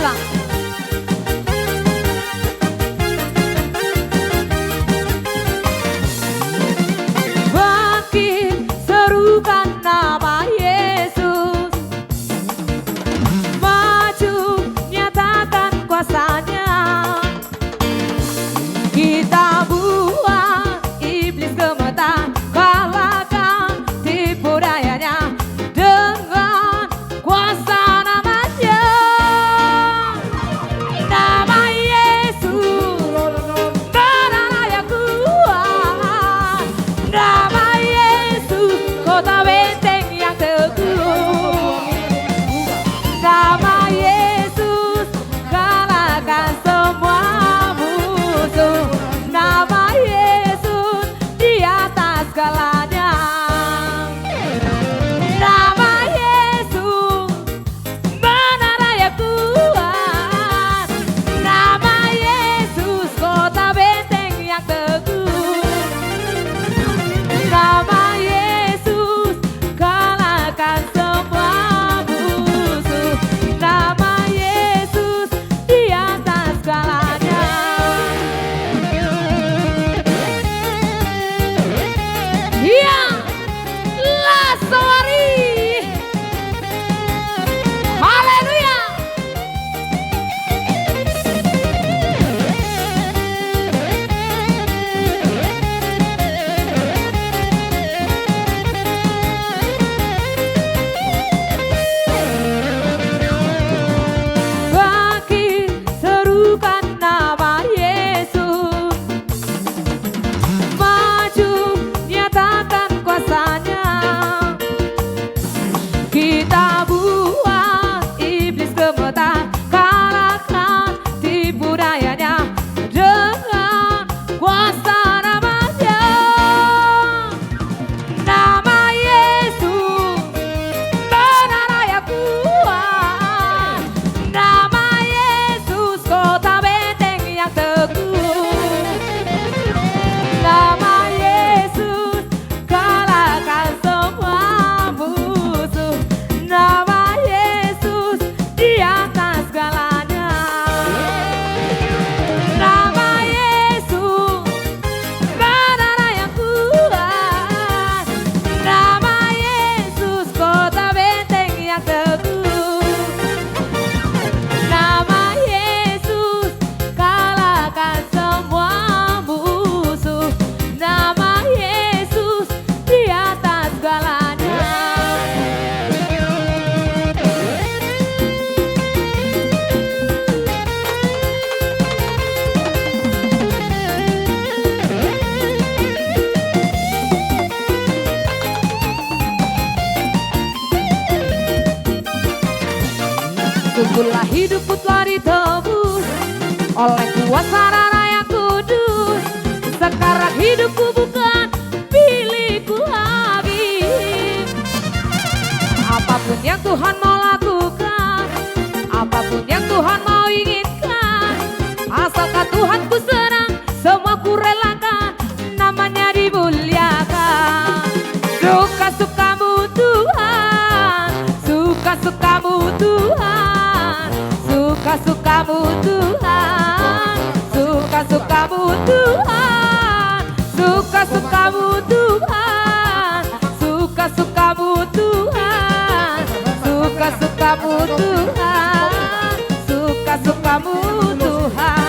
pulang. Makin serukan nama Yesus, maju nyatakan kuasanya. Kita buang iblis gemetar, kalahkan tipu dayanya dengan kuasa namanya. Nama Yesus benar yang kuat. Nama Yesus kota benteng yang teguh. Nama Yesus kalahkan semua musuh. Nama Yesus di atas segalanya. Nama Yesus benar yang kuat. Nama Yesus kota benteng yang teguh. Nama Yesus kalahkan semua musuh. Nama Yesus di atas segalanya. Iya, Lasawari. Haleluya. Makin serukan nama Yesus, maju nyatakan kuasanya. Kita buang iblis gemetar, kalahkan tipu dayanya dengan kuasa namanya. Nama Yesus benar yang kuat. Nama Yesus kota benteng yang teguh. Nama Yesus kalahkan semua musuh. Nama Yesus di atas segalanya. Nama Yesus benar yang kuat. Nama Yesus kota benteng yang teguh. Nama Yesus kalahkan semua musuh. Nama Yesus di atas segalanya. Sungguhlah hidupku telah ditebus oleh kuasa darah yang kudus. Sekarang hidupku bukan milikku lagi. Apapun yang Tuhan mau lakukan, apapun yang Tuhan mau inginkan, asalkan Tuhan ku senang, semua ku relakan, namanya dimuliakan. Suka-sukamu Tuhan, suka-sukamu Tuhan, suka-sukamu Tuhan, suka-sukamu Tuhan, suka-sukamu Tuhan, suka-sukamu Tuhan, suka-sukamu Tuhan, suka-sukamu Tuhan.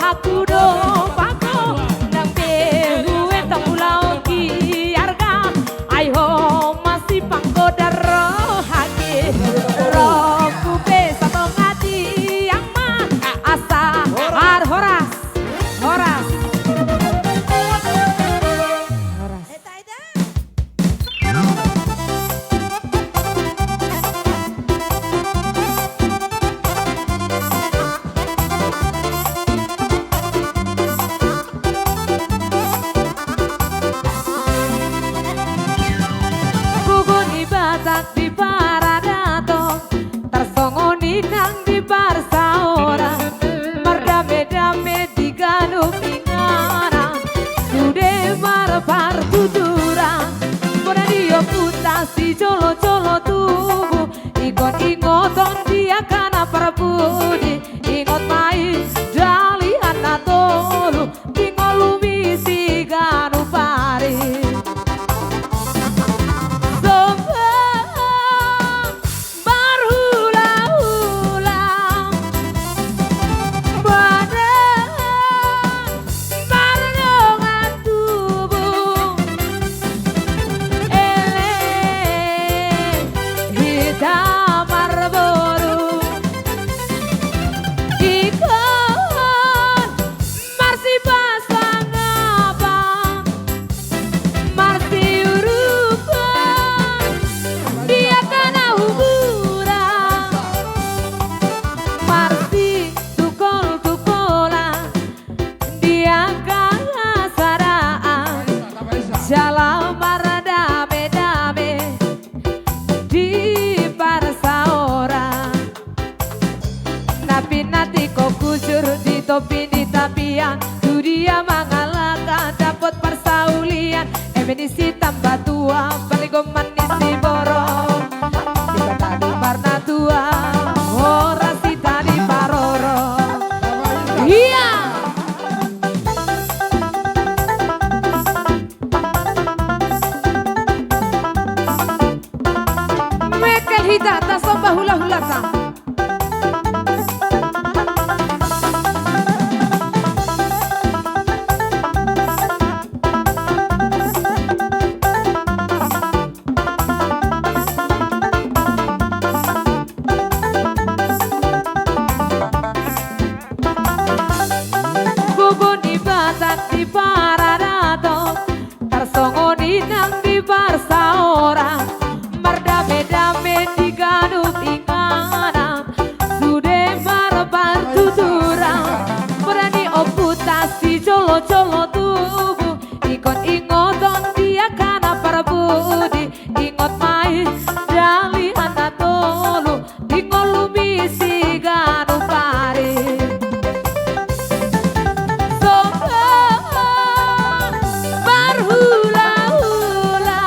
aku do pako nang behu eta pulau kiarga ai ho masih panggoda rohake roku pesa tongati yang ma asa har horas horas di paradato tersongoni nang di barsaora merdame-dame di ganu pingana sude marpar tutura moradio putasi colo-colo tubuh ingot-ingoton dia kana perbudi ingot mai dali anatolu tingolu misi ganu pari jalan maradame-dame di parsaora napi nanti kok kujur di topi di tapian tu dia mengalahkan dapat persaulian emenisi tambah tua baligo manisi borong kita tadi warna tua orang si tadi paroro iya hidata soba hula-hulata gugun di batak di paradato tersongoni nang di barsaora merdame-dame di ganu tingana sude marbar tutura berani oputasi colo-colo tubuh ingot-ingoton dia kana perbudi ingot mai dali anatolu ingolu misi ganu pari soba barhula-hula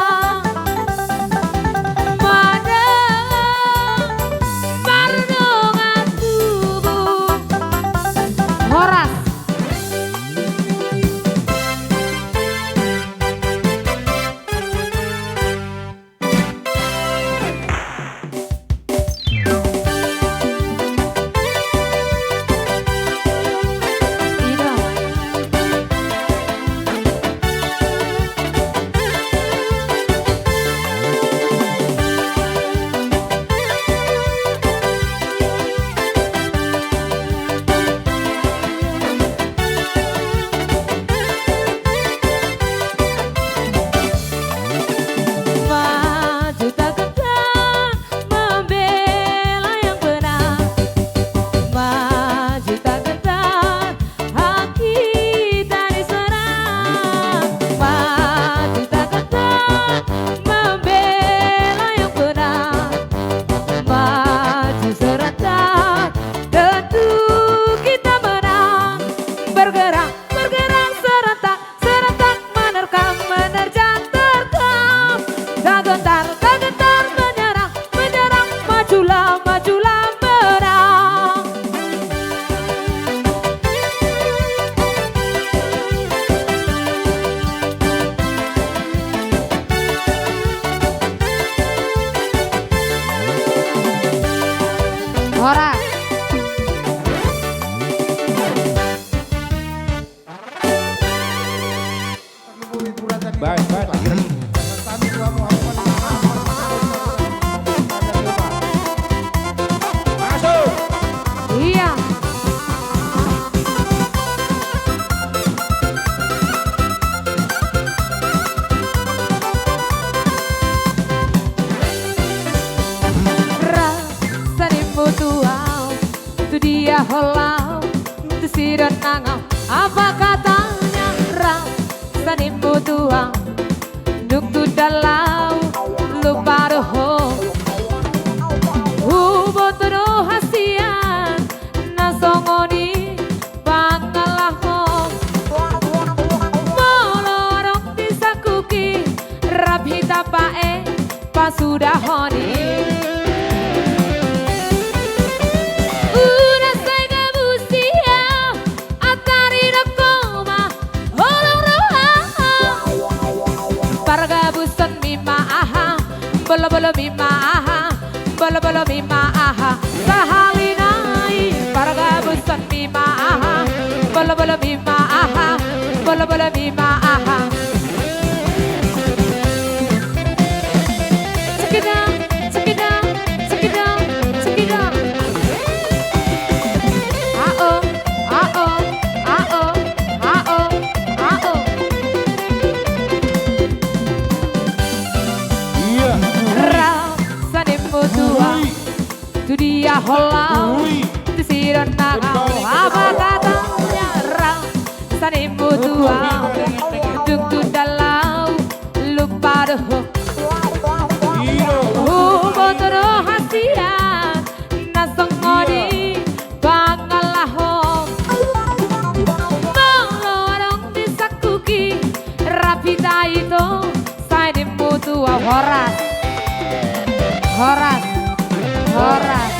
Baik, baik. Masuk. Iya. Rasanimu tuau, tu dia holau, tu siron nangau. Apa katanya rasanimu tuau, nuk tu dalau, lupa roho. Botono hasian nasongoni bangalaho molorong disakuki rabhita pae pasudahoni una sega busia atari nakoma holong roha parga buson mima aha bolo bolo mima aha bolo bolo mima aha sahalinai parga busan mima aha bolo bolo mima aha bolo bolo mima aha Sekidang sekidang sekidang sekidang ao ao ao ao ao Iya. Rasanimu tua tu dia holau tu siron nangau apa katanya rasanimu tua duk tu dalau lupa doh botono hasian nasongoni bangalaho molorong disakuki rapita itu sanimu tua horas horas horas